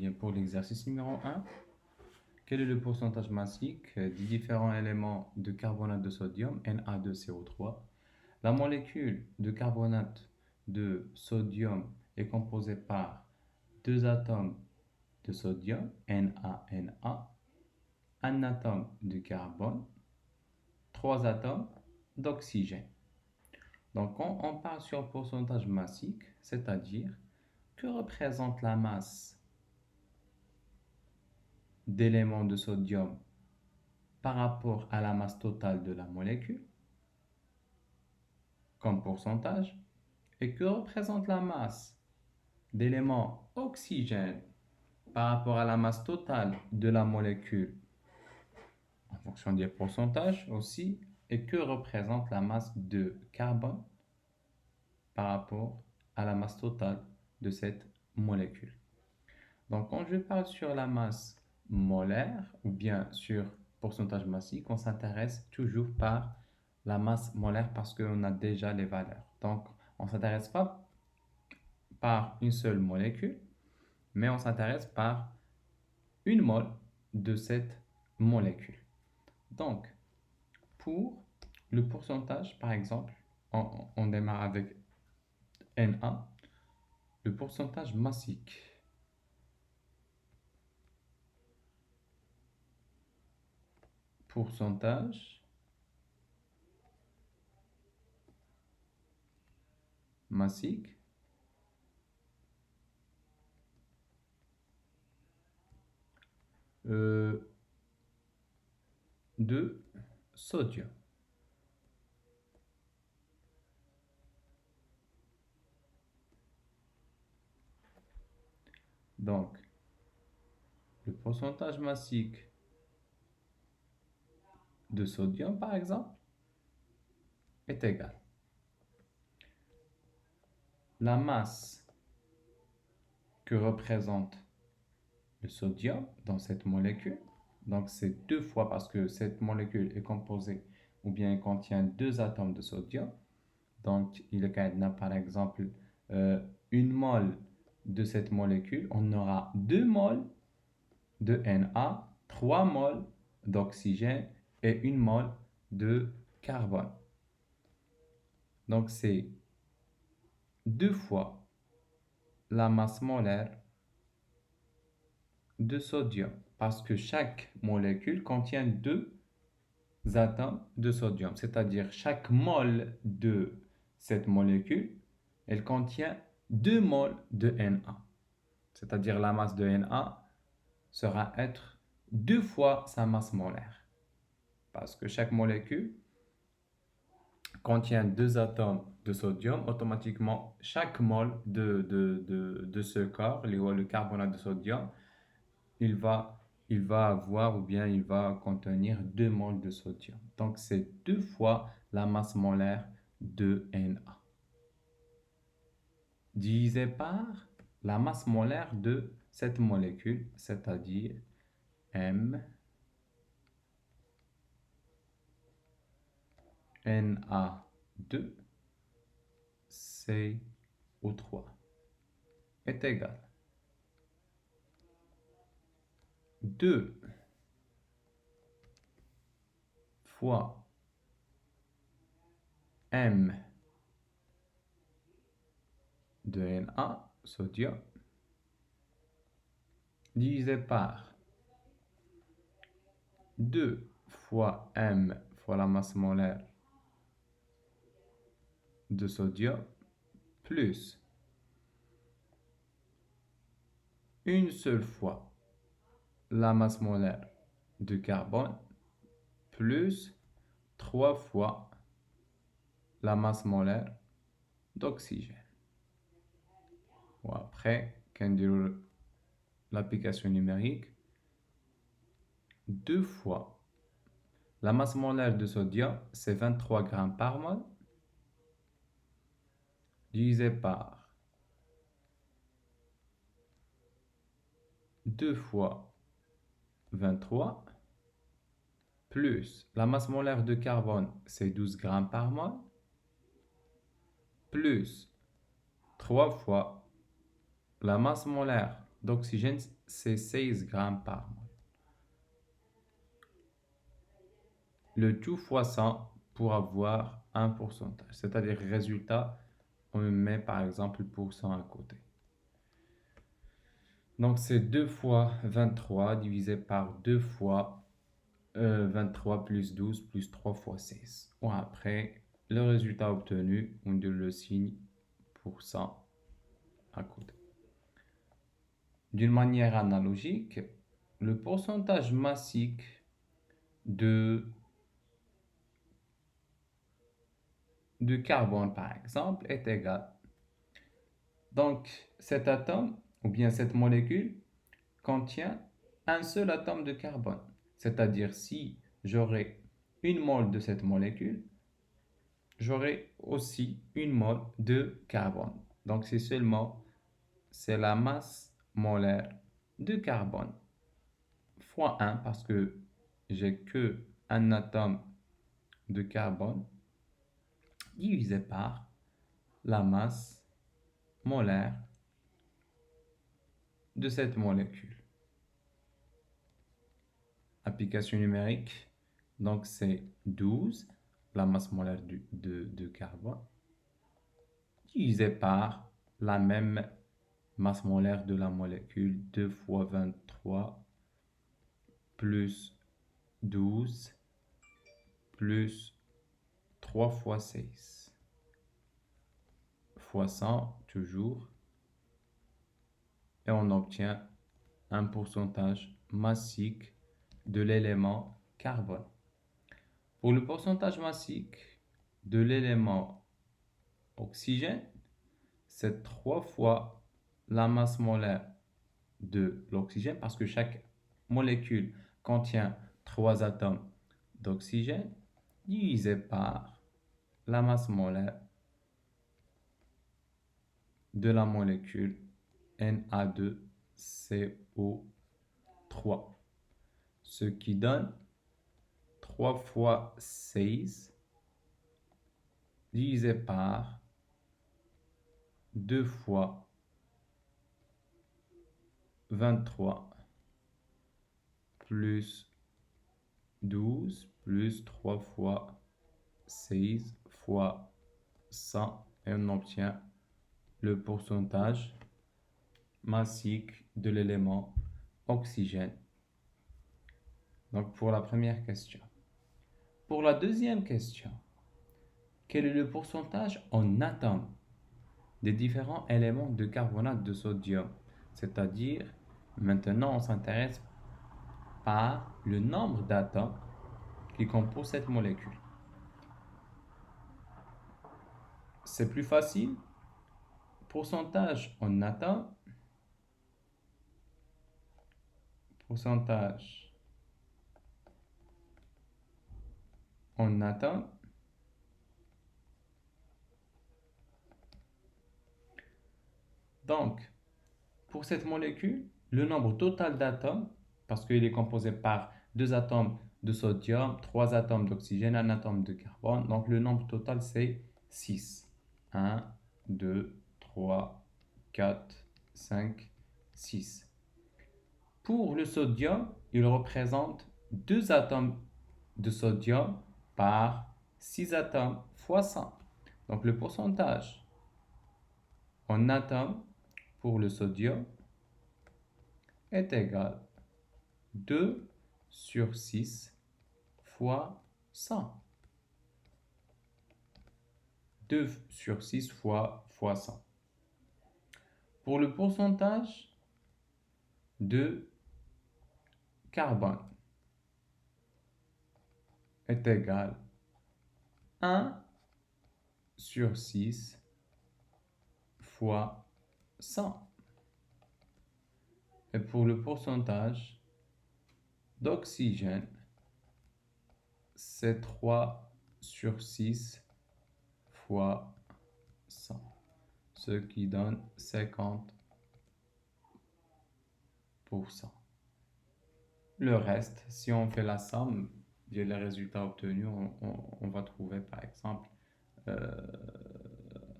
bien pour l'exercice numéro 1, quel est le pourcentage massique des différents éléments de carbonate de sodium, Na2CO3? La molécule de carbonate de sodium est composée par deux atomes de sodium, NaNa, un atome de carbone, trois atomes d'oxygène. Donc, quand on parle sur le pourcentage massique, c'est-à-dire que représente la masse d'éléments de sodium par rapport à la masse totale de la molécule, comme pourcentage, et que représente la masse d'éléments oxygène par rapport à la masse totale de la molécule, en fonction des pourcentages aussi, et que représente la masse de carbone par rapport à la masse totale de cette molécule. Donc, quand je parle sur la masse molaire ou bien sur pourcentage massique, on s'intéresse toujours par la masse molaire parce qu'on a déjà les valeurs. Donc, on ne s'intéresse pas par une seule molécule, mais on s'intéresse par une mole de cette molécule. Donc, pour le pourcentage, par exemple, on démarre avec Na, le pourcentage massique. Pourcentage massique de sodium. Donc, le pourcentage massique de sodium, par exemple, est égal. La masse que représente le sodium dans cette molécule, donc c'est 2 fois parce que cette molécule est composée ou bien contient 2 atomes de sodium. Donc, il y a par exemple une mole de cette molécule, on aura 2 moles de Na, 3 moles d'oxygène et 1 mole de carbone. Donc, c'est 2 fois la masse molaire de sodium parce que chaque molécule contient 2 atomes de sodium, c'est-à-dire chaque mole de cette molécule, elle contient 2 moles de Na. C'est-à-dire la masse de Na sera être 2 fois sa masse molaire. Parce que chaque molécule contient 2 atomes de sodium, automatiquement chaque mole de ce corps, le carbonate de sodium, il va avoir ou bien il va contenir 2 moles de sodium. Donc c'est 2 fois la masse molaire de Na. Divisé par la masse molaire de cette molécule, c'est-à-dire M Na2 CO3 est égal 2 fois M de Na, sodium, divisé par 2 fois M fois la masse molaire de sodium, plus une seule fois la masse molaire de carbone, plus 3 fois la masse molaire d'oxygène. Bon, après, quand l'application numérique, 2 fois la masse molaire de sodium, c'est 23 grammes par mol, divisé par 2 fois 23, plus la masse molaire de carbone, c'est 12 grammes par mol, plus 3 fois la masse molaire d'oxygène, c'est 16 grammes par mol. Le tout fois 100 pour avoir un pourcentage. C'est-à-dire, résultat, on met par exemple le pourcent à côté. Donc, c'est 2 fois 23 divisé par 2 fois 23 plus 12 plus 3 fois 16. Ou après, le résultat obtenu, on donne le signe pourcent à côté. D'une manière analogique, le pourcentage massique de carbone, par exemple, est égal. Donc, cet atome, ou bien cette molécule, contient un seul atome de carbone. C'est-à-dire, si j'aurais une mole de cette molécule, j'aurai aussi une mole de carbone. Donc, c'est la masse molaire de carbone fois 1 parce que j'ai que un atome de carbone divisé par la masse molaire de cette molécule. Application numérique, donc c'est 12, la masse molaire de carbone, divisé par la même masse molaire de la molécule, 2 fois 23 plus 12 plus 3 fois 6 fois 100 toujours, et on obtient un pourcentage massique de l'élément carbone. Pour le pourcentage massique de l'élément oxygène, c'est 3 fois la masse molaire de l'oxygène parce que chaque molécule contient 3 atomes d'oxygène divisé par la masse molaire de la molécule Na2CO3, ce qui donne 3 fois 16 divisé par 2 fois 23 plus 12 plus 3 fois 16 fois 100, et on obtient le pourcentage massique de l'élément oxygène. Donc pour la première question. Pour la deuxième question, quel est le pourcentage en atomes des différents éléments de carbonate de sodium? C'est-à-dire, maintenant on s'intéresse par le nombre d'atomes qui composent cette molécule. C'est plus facile. Pourcentage en atomes. Pourcentage en atomes. Donc, pour cette molécule, le nombre total d'atomes, parce qu'il est composé par 2 atomes de sodium, 3 atomes d'oxygène, 1 atome de carbone, donc le nombre total c'est 6. 1, 2, 3, 4, 5, 6. Pour le sodium, il représente 2 atomes de sodium par 6 atomes fois 100. Donc le pourcentage en atomes pour le sodium est égal à 2 sur 6 fois 100. 2 sur 6 fois 100. Pour le pourcentage de carbone est égal à 1 sur 6 fois 100. Et pour le pourcentage d'oxygène, c'est 3 sur 6 fois 100, ce qui donne 50%. Le reste, si on fait la somme des résultats obtenus, on va trouver par exemple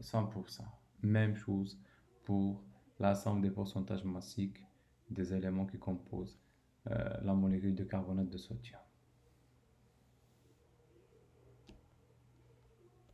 100%. Même chose pour la somme des pourcentages massiques des éléments qui composent la molécule de carbonate de sodium.